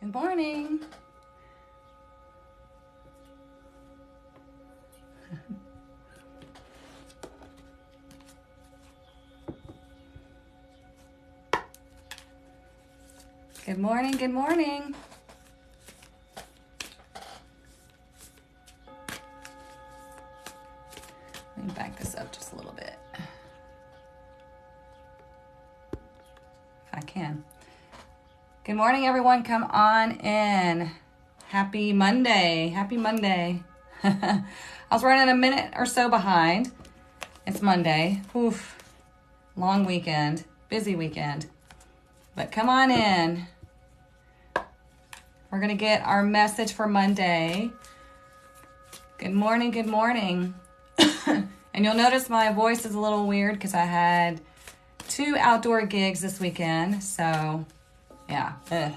Good morning. Good morning, good morning. Let me back this up just a little bit. If I can. Good morning, everyone. Come on in. Happy Monday. Happy Monday. I was running a minute or so behind. It's Monday. Oof. Long weekend. Busy weekend. But come on in. We're going to get our message for Monday. Good morning. Good morning. And you'll notice my voice is a little weird because I had 2 outdoor gigs this weekend. So, yeah. Ugh.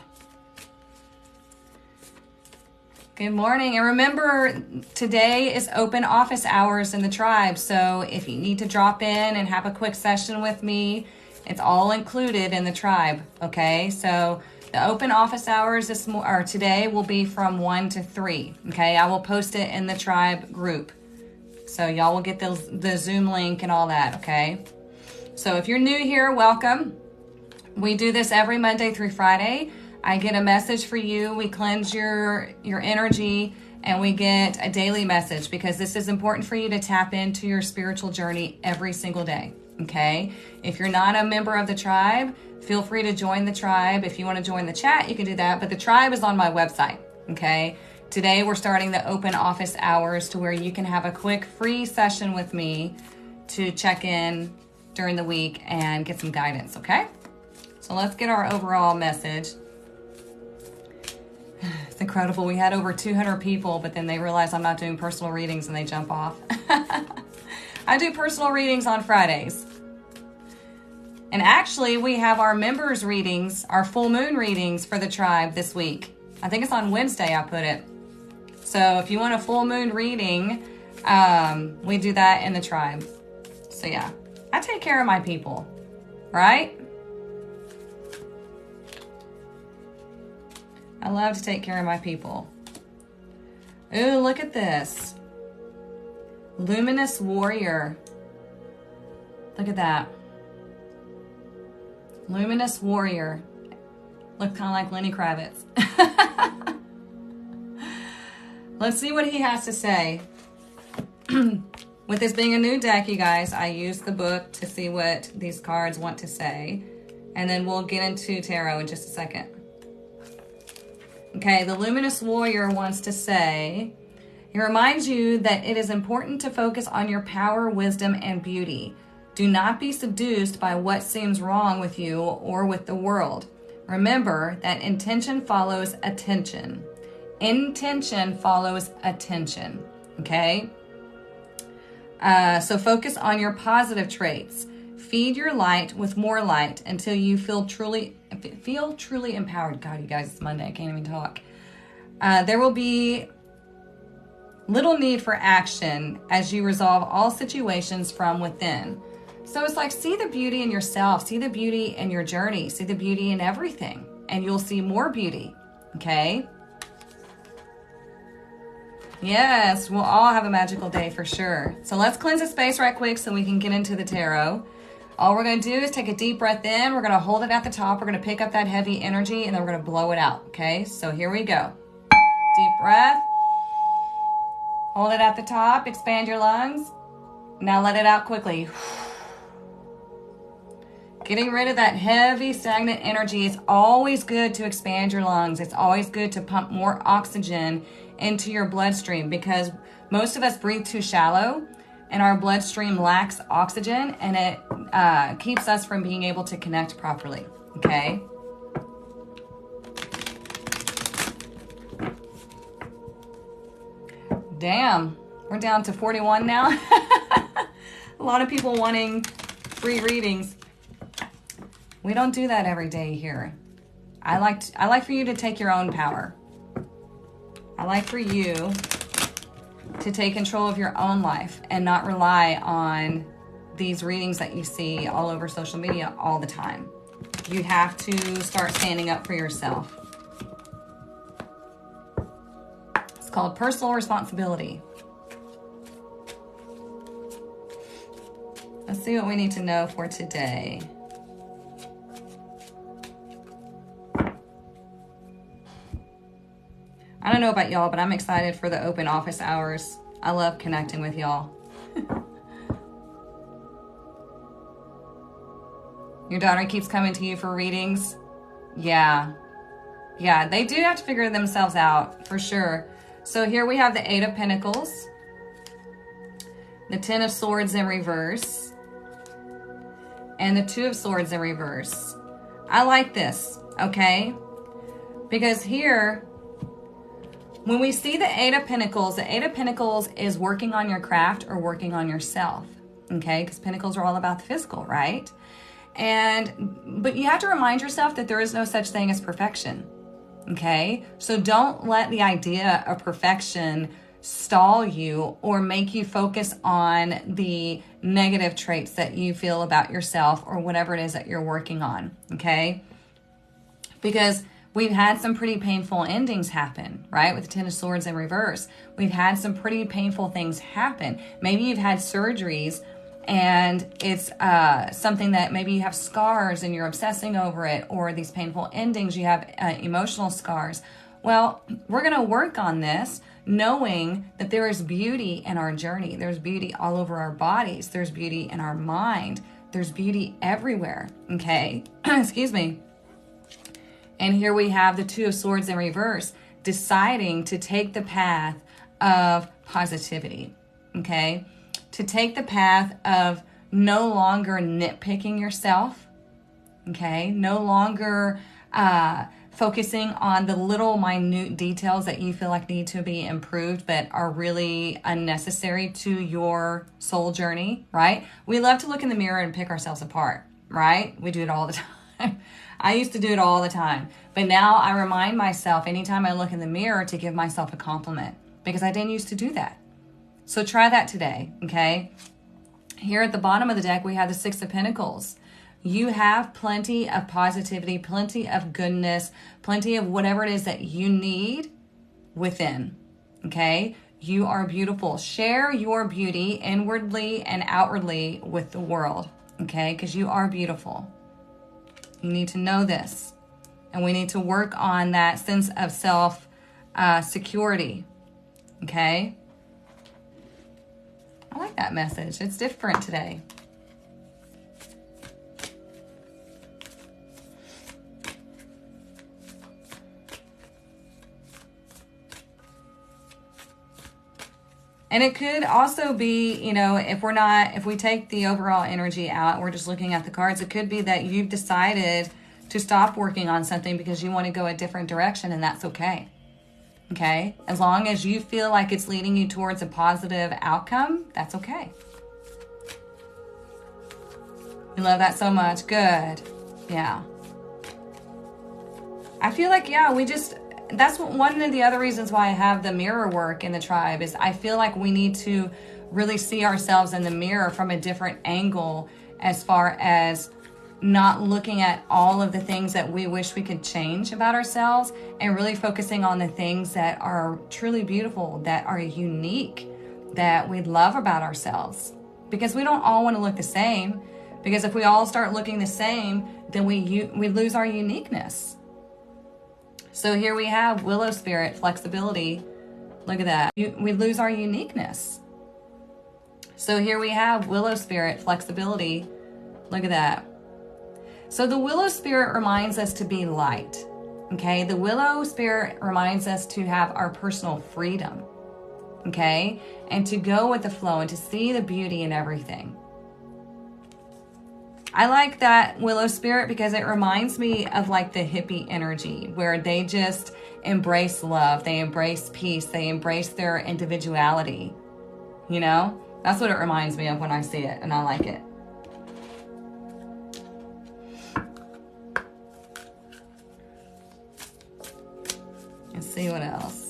Good morning. And remember, today is open office hours in the tribe. So if you need to drop in and have a quick session with me, it's all included in the tribe. Okay. So the open office hours today will be from 1 to 3. Okay. I will post it in the tribe group. So y'all will get the Zoom link and all that. Okay. So if you're new here, welcome. We do this every Monday through Friday. I get a message for you. We cleanse your energy and we get a daily message because this is important for you to tap into your spiritual journey every single day. Okay. If you're not a member of the tribe, feel free to join the tribe. If you want to join the chat, you can do that. But the tribe is on my website. Okay. Today we're starting the open office hours to where you can have a quick free session with me to check in during the week and get some guidance. Okay. So let's get our overall message. It's incredible. We had over 200 people, but then they realize I'm not doing personal readings and they jump off. I do personal readings on Fridays. And actually, we have our members readings, our full moon readings for the tribe this week. I think it's on Wednesday I put it. So if you want a full moon reading, we do that in the tribe. So yeah, I take care of my people, right? I love to take care of my people. Ooh, look at this. Luminous Warrior. Look at that. Luminous Warrior. Look kind of like Lenny Kravitz. Let's see what he has to say. With this being a new deck, you guys, I used the book to see what these cards want to say. And then we'll get into tarot in just a second. Okay, the Luminous Warrior wants to say, he reminds you that it is important to focus on your power, wisdom, and beauty. Do not be seduced by what seems wrong with you or with the world. Remember that intention follows attention. Intention follows attention. Okay? So focus on your positive traits. Feed your light with more light until you feel truly empowered. God, you guys, it's Monday. I can't even talk. There will be little need for action as you resolve all situations from within. So it's like, see the beauty in yourself. See the beauty in your journey. See the beauty in everything. And you'll see more beauty. Okay? Yes, we'll all have a magical day for sure. So let's cleanse the space right quick so we can get into the tarot. All we're going to do is take a deep breath in. We're going to hold it at the top. We're going to pick up that heavy energy and then we're going to blow it out. Okay, so here we go. Deep breath. Hold it at the top. Expand your lungs. Now let it out quickly. Getting rid of that heavy, stagnant energy. It's always good to expand your lungs. It's always good to pump more oxygen into your bloodstream because most of us breathe too shallow and our bloodstream lacks oxygen and it keeps us from being able to connect properly. Okay? Damn, we're down to 41 now. A lot of people wanting free readings. We don't do that every day here. I like for you to take your own power. I like for you to take control of your own life and not rely on these readings that you see all over social media all the time. You have to start standing up for yourself. called personal responsibility. Let's see what we need to know for today. I don't know about y'all, but I'm excited for the open office hours. I love connecting with y'all. Your daughter keeps coming to you for readings? Yeah. Yeah, they do have to figure themselves out, for sure. So here we have the Eight of Pentacles, the Ten of Swords in reverse, and the Two of Swords in reverse. I like this, okay? Because here, when we see the Eight of Pentacles is working on your craft or working on yourself, okay? Because Pentacles are all about the physical, right? But you have to remind yourself that there is no such thing as perfection, okay? So don't let the idea of perfection stall you or make you focus on the negative traits that you feel about yourself or whatever it is that you're working on, okay? Because we've had some pretty painful endings happen, right? With the Ten of Swords in reverse. We've had some pretty painful things happen. Maybe you've had surgeries and it's something that maybe you have scars and you're obsessing over it, or these painful endings, you have emotional scars. Well, we're going to work on this knowing that there is beauty in our journey. There's beauty all over our bodies. There's beauty in our mind. There's beauty everywhere, okay? Excuse me. And here we have the Two of Swords in reverse, deciding to take the path of positivity, okay? To take the path of no longer nitpicking yourself, okay? No longer focusing on the little minute details that you feel like need to be improved but are really unnecessary to your soul journey, right? We love to look in the mirror and pick ourselves apart, right? We do it all the time. I used to do it all the time. But now I remind myself anytime I look in the mirror to give myself a compliment, because I didn't used to do that. So try that today, okay? Here at the bottom of the deck, we have the Six of Pentacles. You have plenty of positivity, plenty of goodness, plenty of whatever it is that you need within, okay? You are beautiful. Share your beauty inwardly and outwardly with the world, okay? Because you are beautiful. You need to know this. And we need to work on that sense of self-security, okay? I like that message. It's different today. And it could also be, you know, if we take the overall energy out, we're just looking at the cards, it could be that you've decided to stop working on something because you want to go a different direction, and that's okay. Okay? As long as you feel like it's leading you towards a positive outcome, that's okay. We love that so much. Good. Yeah. I feel like, yeah, that's one of the other reasons why I have the mirror work in the tribe is I feel like we need to really see ourselves in the mirror from a different angle as far as not looking at all of the things that we wish we could change about ourselves and really focusing on the things that are truly beautiful, that are unique, that we love about ourselves. Because we don't all want to look the same. Because if we all start looking the same, then we lose our uniqueness. So here we have Willow Spirit, flexibility. Look at that. We lose our uniqueness. So here we have Willow Spirit, flexibility. Look at that. So the Willow Spirit reminds us to be light, okay? The Willow Spirit reminds us to have our personal freedom, okay? And to go with the flow and to see the beauty in everything. I like that Willow Spirit because it reminds me of like the hippie energy where they just embrace love, they embrace peace, they embrace their individuality, you know? That's what it reminds me of when I see it, and I like it. Let's see what else.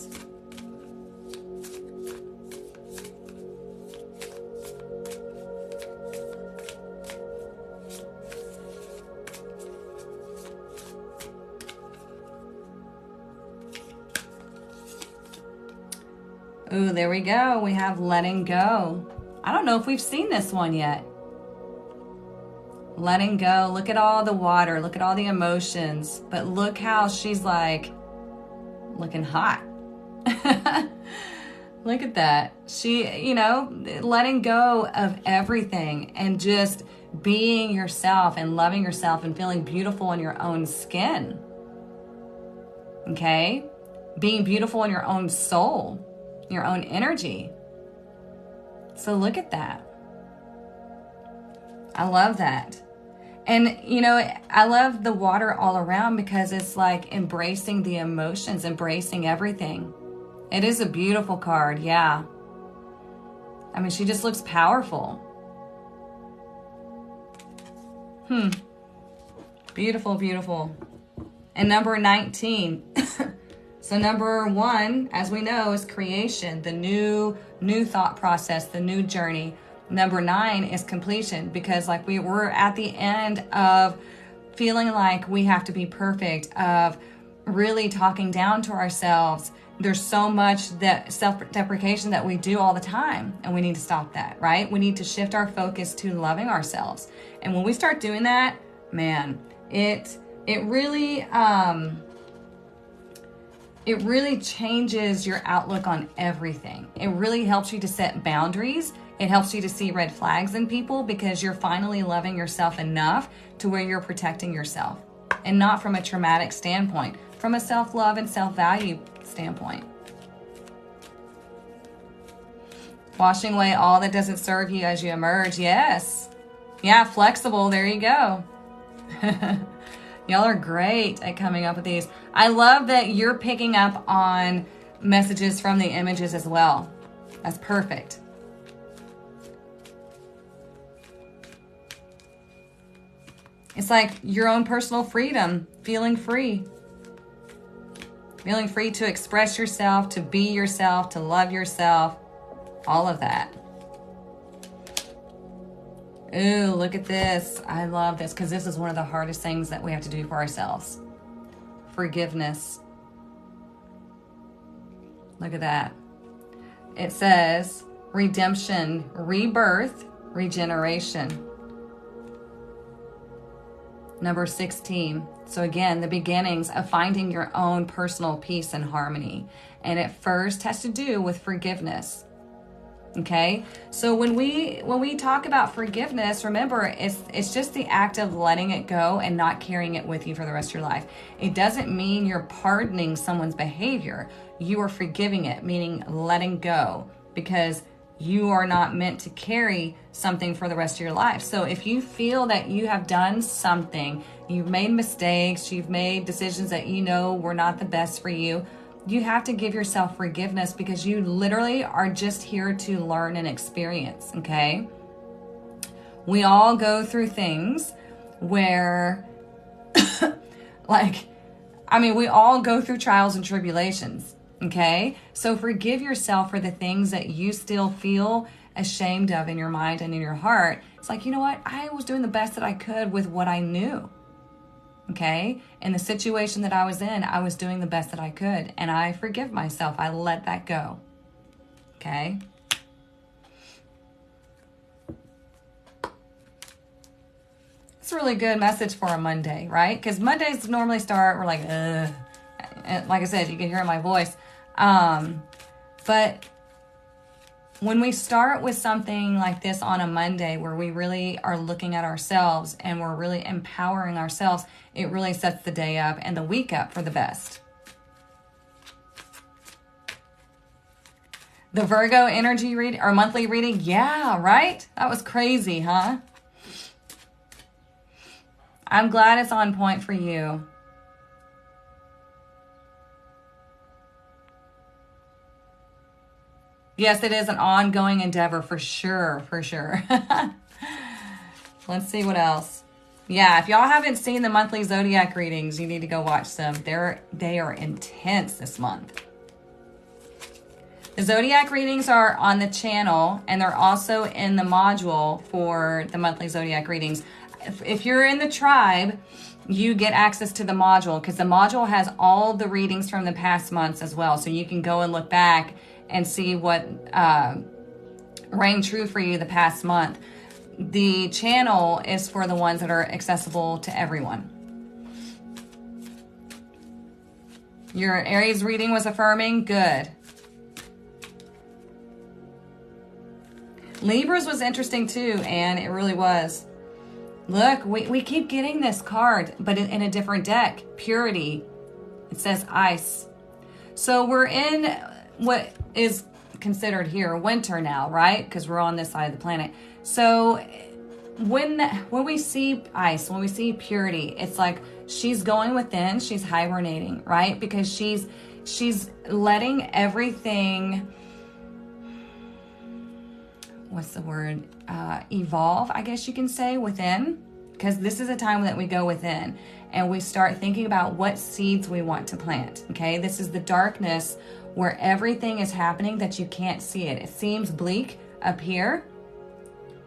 Ooh, there we go. We have letting go. I don't know if we've seen this one yet. Letting go. Look at all the water. Look at all the emotions. But look how she's like looking hot. Look at that. She, you know, letting go of everything and just being yourself and loving yourself and feeling beautiful in your own skin. Okay? Being beautiful in your own soul, your own energy. So look at that. I love that. And, you know, I love the water all around because it's like embracing the emotions, embracing everything. It is a beautiful card, yeah. I mean, she just looks powerful. Beautiful, beautiful. And number 19. So number 1, as we know, is creation, the new thought process, the new journey. Number 9 is completion, because like we're at the end of feeling like we have to be perfect, of really talking down to ourselves. There's so much that self-deprecation that we do all the time, and we need to stop that, right? We need to shift our focus to loving ourselves. And when we start doing that, man, it really changes your outlook on everything. It really helps you to set boundaries. It helps you to see red flags in people because you're finally loving yourself enough to where you're protecting yourself, and not from a traumatic standpoint, from a self-love and self-value standpoint. Washing away all that doesn't serve you as you emerge. Yes. Yeah, flexible. There you go. Y'all are great at coming up with these. I love that you're picking up on messages from the images as well. That's perfect. It's like your own personal freedom, feeling free. Feeling free to express yourself, to be yourself, to love yourself, all of that. Ooh, look at this. I love this because this is one of the hardest things that we have to do for ourselves. Forgiveness. Look at that. It says redemption, rebirth, regeneration. Number 16. So again, the beginnings of finding your own personal peace and harmony. And it first has to do with forgiveness. Okay? So when we talk about forgiveness, remember, it's just the act of letting it go and not carrying it with you for the rest of your life. It doesn't mean you're pardoning someone's behavior. You are forgiving it, meaning letting go, because you are not meant to carry something for the rest of your life. So if you feel that you have done something, you've made mistakes, you've made decisions that you know were not the best for you, you have to give yourself forgiveness, because you literally are just here to learn and experience, okay? We all go through things where, we all go through trials and tribulations. Okay, so forgive yourself for the things that you still feel ashamed of in your mind and in your heart. It's like, you know what? I was doing the best that I could with what I knew. Okay, in the situation that I was in, I was doing the best that I could, and I forgive myself. I let that go. Okay. It's a really good message for a Monday, right? Because Mondays normally start, we're like, ugh. And like I said, you can hear my voice. But when we start with something like this on a Monday, where we really are looking at ourselves and we're really empowering ourselves, it really sets the day up and the week up for the best. The Virgo energy read or monthly reading. Yeah, right? That was crazy, huh? I'm glad it's on point for you. Yes, it is an ongoing endeavor for sure, for sure. Let's see what else. Yeah, if y'all haven't seen the monthly zodiac readings, you need to go watch them. They are intense this month. The zodiac readings are on the channel, and they're also in the module for the monthly zodiac readings. If you're in the tribe, you get access to the module, because the module has all the readings from the past months as well. So you can go and look back and see what rang true for you the past month. The channel is for the ones that are accessible to everyone. Your Aries reading was affirming. Good. Libras was interesting too, and it really was. Look, we keep getting this card, but in a different deck. Purity. It says ice. So we're in what is considered here winter now, right? Because we're on this side of the planet. So when we see ice, when we see purity, it's like she's going within, she's hibernating, right? Because she's letting everything, what's the word, evolve, I guess you can say, within. Because this is a time that we go within and we start thinking about what seeds we want to plant, okay? This is the darkness where everything is happening that you can't see it. It seems bleak up here,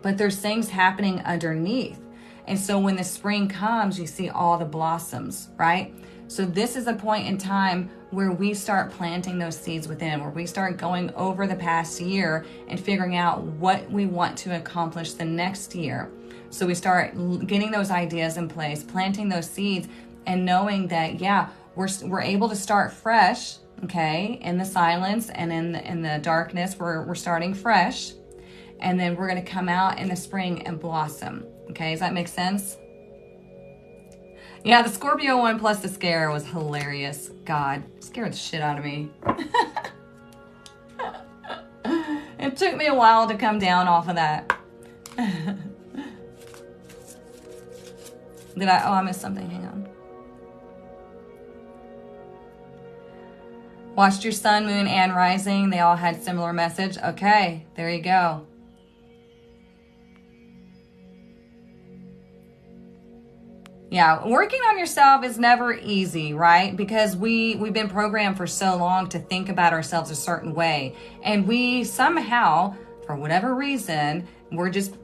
but there's things happening underneath. And so when the spring comes, you see all the blossoms, right? So this is a point in time where we start planting those seeds within, where we start going over the past year and figuring out what we want to accomplish the next year. So we start getting those ideas in place, planting those seeds, and knowing that, yeah, we're able to start fresh, okay, in the silence and in the darkness. We're starting fresh, and then we're going to come out in the spring and blossom. Okay, does that make sense? Yeah, the Scorpio one plus the scare was hilarious. God, scared the shit out of me. It took me a while to come down off of that. I missed something, hang on. Watched your sun, moon, and rising. They all had similar message. Okay, there you go. Yeah, working on yourself is never easy, right? Because we've been programmed for so long to think about ourselves a certain way. And we somehow, for whatever reason, we're just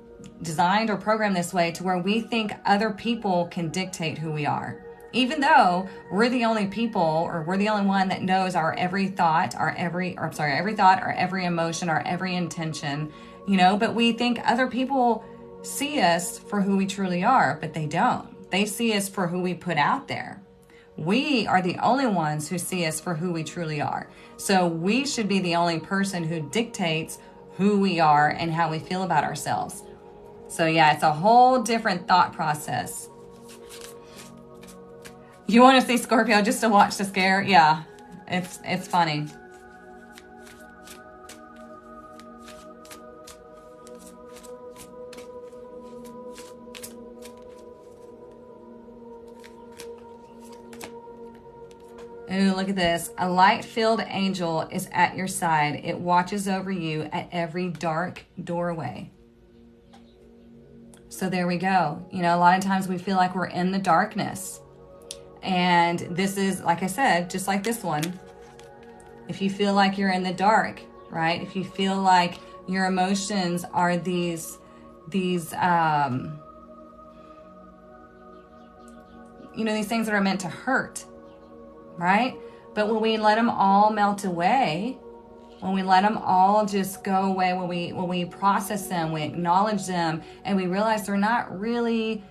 designed or programmed this way to where we think other people can dictate who we are. Even though we're the only people, or we're the only one that knows our every thought, our every emotion, our every intention, but we think other people see us for who we truly are, but they don't. They see us for who we put out there. We are the only ones who see us for who we truly are. So we should be the only person who dictates who we are and how we feel about ourselves. So yeah, it's a whole different thought process. You want to see Scorpio just to watch the scare? Yeah, it's funny. Ooh, look at this. A light-filled angel is at your side. It watches over you at every dark doorway. So there we go. A lot of times we feel like we're in the darkness. And this is, like I said, just like this one. If you feel like you're in the dark, right? If you feel like your emotions are these things that are meant to hurt, right? But when we let them all melt away, when we let them all just go away, when we process them, we acknowledge them, and we realize they're not really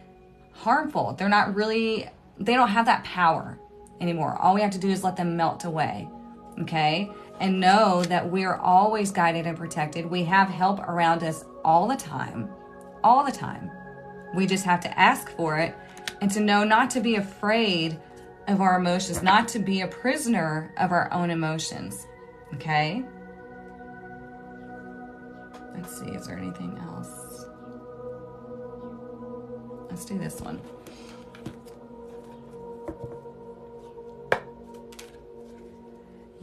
harmful. They don't have that power anymore. All we have to do is let them melt away, okay? And know that we're always guided and protected. We have help around us all the time. All the time. We just have to ask for it, and to know not to be afraid of our emotions, not to be a prisoner of our own emotions, okay? Let's see, is there anything else? Let's do this one.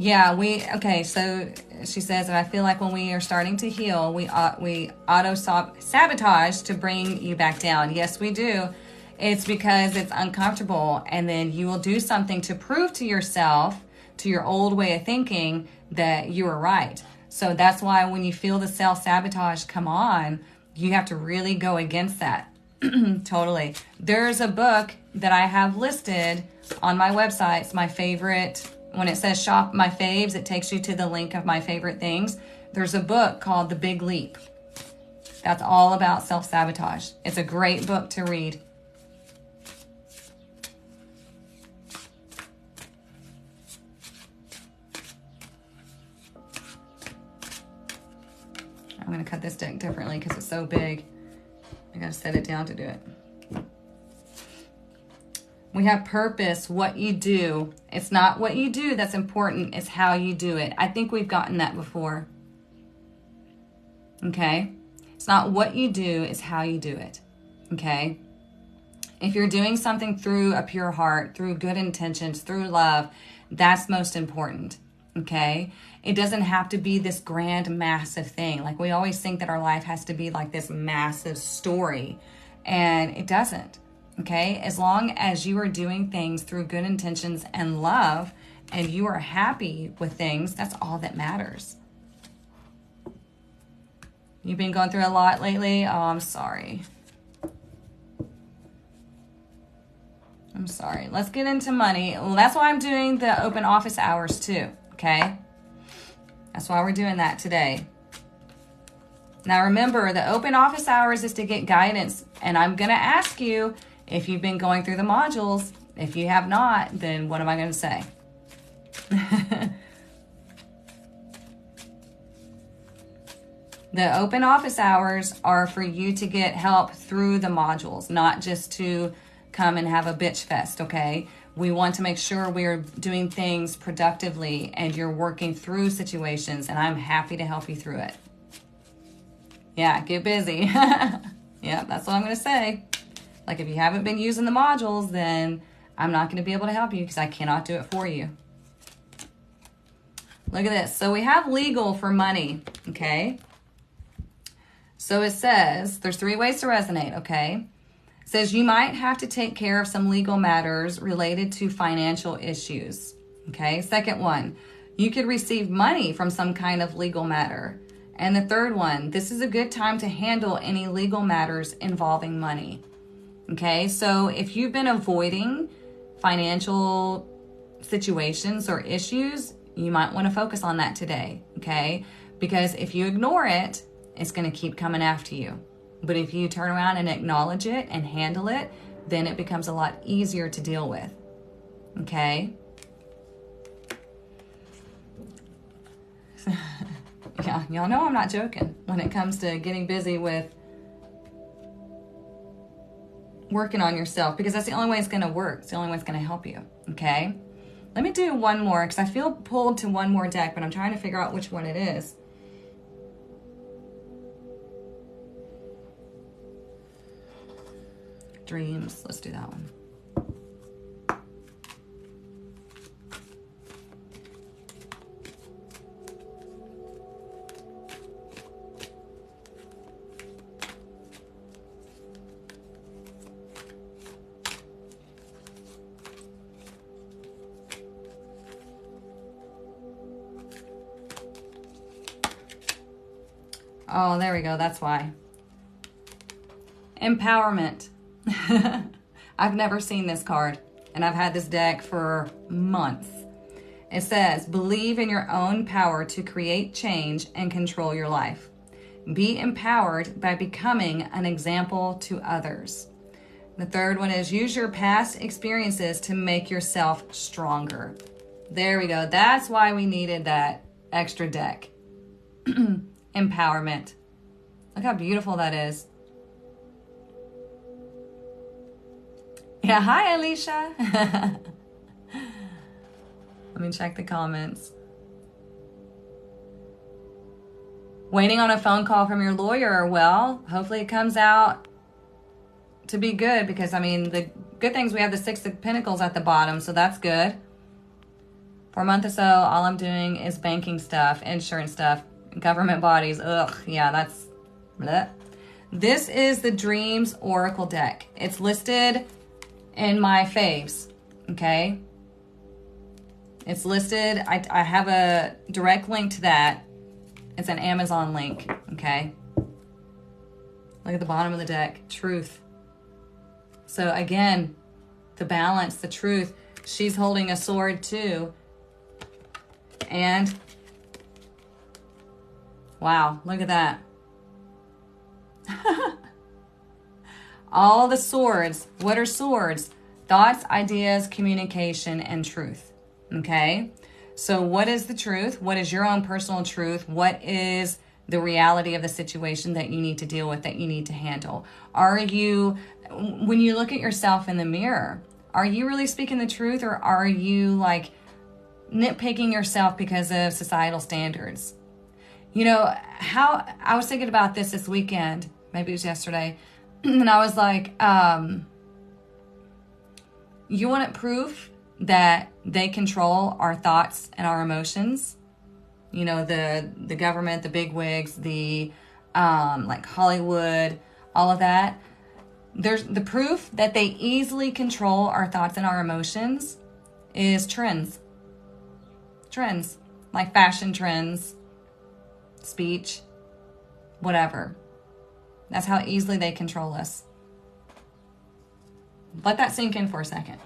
Yeah, okay, so she says, and I feel like when we are starting to heal, we auto-sabotage to bring you back down. Yes, we do. It's because it's uncomfortable, and then you will do something to prove to yourself, to your old way of thinking, that you were right. So that's why when you feel the self-sabotage come on, you have to really go against that. Totally. There's a book that I have listed on my website. It's my favorite When it says shop my faves, it takes you to the link of my favorite things. There's a book called The Big Leap. That's all about self-sabotage. It's a great book to read. I'm going to cut this deck differently because it's so big. I got to set it down to do it. We have purpose, what you do. It's not what you do that's important, it's how you do it. I think we've gotten that before. Okay? It's not what you do, it's how you do it. Okay? If you're doing something through a pure heart, through good intentions, through love, that's most important. Okay? It doesn't have to be this grand, massive thing. Like, we always think that our life has to be like this massive story, and it doesn't. Okay? As long as you are doing things through good intentions and love, and you are happy with things, that's all that matters. You've been going through a lot lately? Oh, I'm sorry. I'm sorry. Let's get into money. Well, that's why I'm doing the open office hours too, okay? That's why we're doing that today. Now remember, the open office hours is to get guidance, and I'm going to ask you if you've been going through the modules. If you have not, then what am I going to say? The open office hours are for you to get help through the modules, not just to come and have a bitch fest, okay? We want to make sure we're doing things productively and you're working through situations, and I'm happy to help you through it. Yeah, get busy. Yeah, that's what I'm going to say. Like, if you haven't been using the modules, then I'm not going to be able to help you because I cannot do it for you. Look at this. So we have legal for money, okay? So it says, there's 3 ways to resonate, okay? It says you might have to take care of some legal matters related to financial issues, okay? Second one, you could receive money from some kind of legal matter. And the third one, this is a good time to handle any legal matters involving money. Okay, so if you've been avoiding financial situations or issues, you might want to focus on that today, okay? Because if you ignore it, it's going to keep coming after you. But if you turn around and acknowledge it and handle it, then it becomes a lot easier to deal with, okay? Yeah, y'all know I'm not joking when it comes to getting busy with working on yourself, because that's the only way it's going to work. It's the only way it's going to help you, okay? Let me do one more because I feel pulled to one more deck, but I'm trying to figure out which one it is. Dreams. Let's do that one. Oh, there we go. That's why. Empowerment. I've never seen this card, and I've had this deck for months. It says, believe in your own power to create change and control your life. Be empowered by becoming an example to others. The third one is, use your past experiences to make yourself stronger. There we go. That's why we needed that extra deck. Empowerment. Look how beautiful that is. Yeah, hi, Alicia. Let me check the comments. Waiting on a phone call from your lawyer. Well, hopefully it comes out to be good, because, I mean, the good things, we have the 6 of Pentacles at the bottom, so that's good. For a month or so, all I'm doing is banking stuff, insurance stuff, government bodies. Ugh, yeah, that's bleh. This is the Dreams Oracle deck. It's listed in my faves, okay? It's listed. I have a direct link to that. It's an Amazon link, okay? Look at the bottom of the deck. Truth. So again, the balance, the truth. She's holding a sword too. And wow, look at that. All the swords. What are swords? Thoughts, ideas, communication, and truth. Okay? So what is the truth? What is your own personal truth? What is the reality of the situation that you need to deal with, that you need to handle? Are you, when you look at yourself in the mirror, are you really speaking the truth, or are you like nitpicking yourself because of societal standards? You know, how I was thinking about this weekend, maybe it was yesterday, and I was like, you want proof that they control our thoughts and our emotions? You know, the government, the bigwigs, the like Hollywood, all of that. There's the proof that they easily control our thoughts and our emotions is trends. Trends, like fashion trends, speech, whatever. That's how easily they control us. Let that sink in for a second.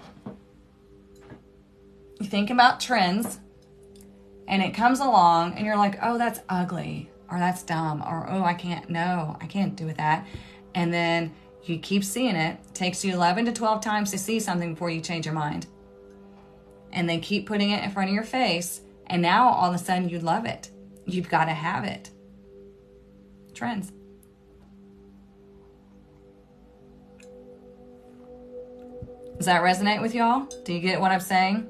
You think about trends, and it comes along, and you're like, oh, that's ugly, or that's dumb, or oh, I can't do with that. And then you keep seeing it. It takes you 11 to 12 times to see something before you change your mind. And they keep putting it in front of your face, and now all of a sudden you love it. You've got to have it. Trends. Does that resonate with y'all? Do you get what I'm saying?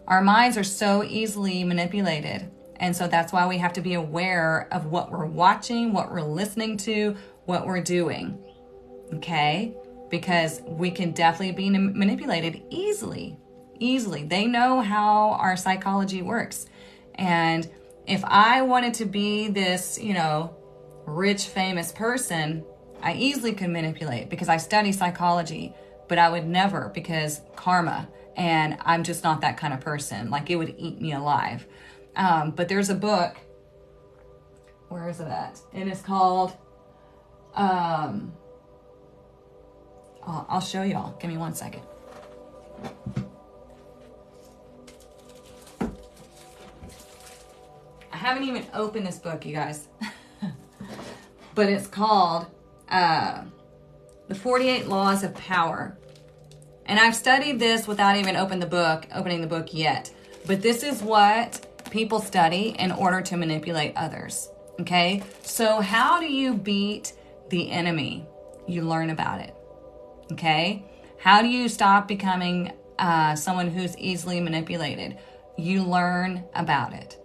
Our minds are so easily manipulated. And so that's why we have to be aware of what we're watching, what we're listening to, what we're doing. Okay? Because we can definitely be manipulated easily. Easily. They know how our psychology works. And if I wanted to be this, you know, rich, famous person, I easily could manipulate because I study psychology, but I would never, because karma, and I'm just not that kind of person. Like, it would eat me alive. But there's a book. Where is it at? It is called, I'll show y'all. Give me 1 second. I haven't even opened this book, you guys. But it's called The 48 Laws of Power. And I've studied this without even opening the book yet. But this is what people study in order to manipulate others. Okay? So how do you beat the enemy? You learn about it. Okay? How do you stop becoming someone who's easily manipulated? You learn about it.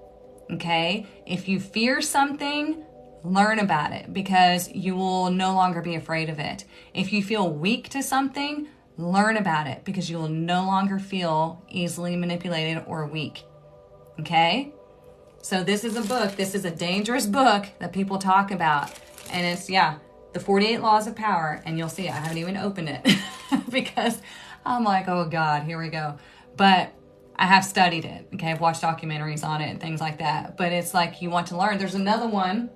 Okay? If you fear something, learn about it, because you will no longer be afraid of it. If you feel weak to something, learn about it, because you will no longer feel easily manipulated or weak. Okay? So this is a book. This is a dangerous book that people talk about. And it's, The 48 Laws of Power. And you'll see, I haven't even opened it because I'm like, oh God, here we go. But I have studied it. Okay? I've watched documentaries on it and things like that. But it's like, you want to learn. There's another one,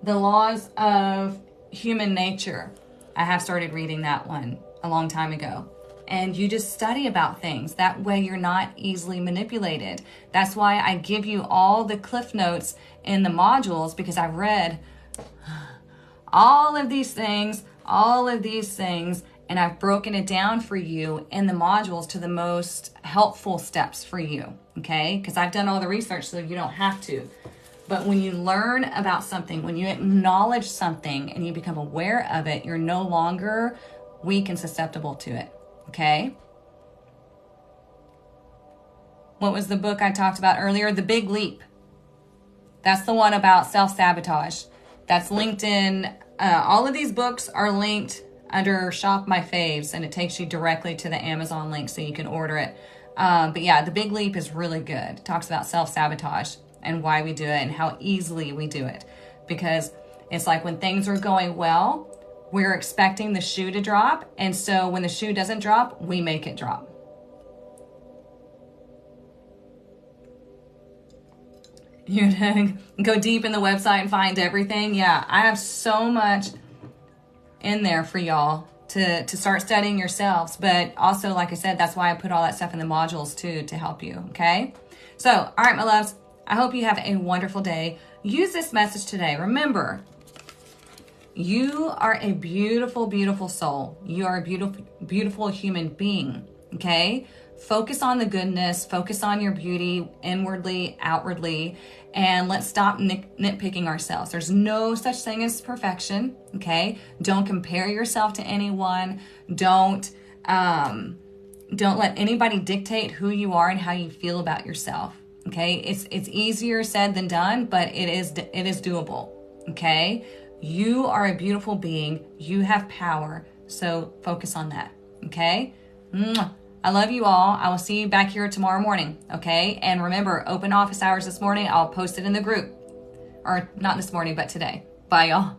The Laws of Human Nature. I have started reading that one a long time ago. And you just study about things. That way you're not easily manipulated. That's why I give you all the cliff notes in the modules, because I've read all of these things, and I've broken it down for you in the modules to the most helpful steps for you, okay? Because I've done all the research so you don't have to. But when you learn about something, when you acknowledge something and you become aware of it, you're no longer weak and susceptible to it, okay? What was the book I talked about earlier? The Big Leap. That's the one about self-sabotage. That's linked in, all of these books are linked under Shop My Faves, and it takes you directly to the Amazon link so you can order it. But yeah, The Big Leap is really good. It talks about self-sabotage and why we do it and how easily we do it. Because it's like when things are going well, we're expecting the shoe to drop. And so when the shoe doesn't drop, we make it drop. You're gonna go deep in the website and find everything. Yeah, I have so much in there for y'all. to start studying yourselves. But also, like I said, that's why I put all that stuff in the modules too, to help you, okay? So, all right, my loves, I hope you have a wonderful day. Use this message today. Remember, you are a beautiful, beautiful soul. You are a beautiful, beautiful human being, okay? Focus on the goodness, focus on your beauty inwardly, outwardly, and let's stop nitpicking ourselves. There's no such thing as perfection, okay? Don't compare yourself to anyone. Don't let anybody dictate who you are and how you feel about yourself, okay? It's easier said than done, but it is doable, okay? You are a beautiful being. You have power, so focus on that, okay? Mwah. I love you all. I will see you back here tomorrow morning, okay? And remember, open office hours this morning. I'll post it in the group. Or not this morning, but today. Bye, y'all.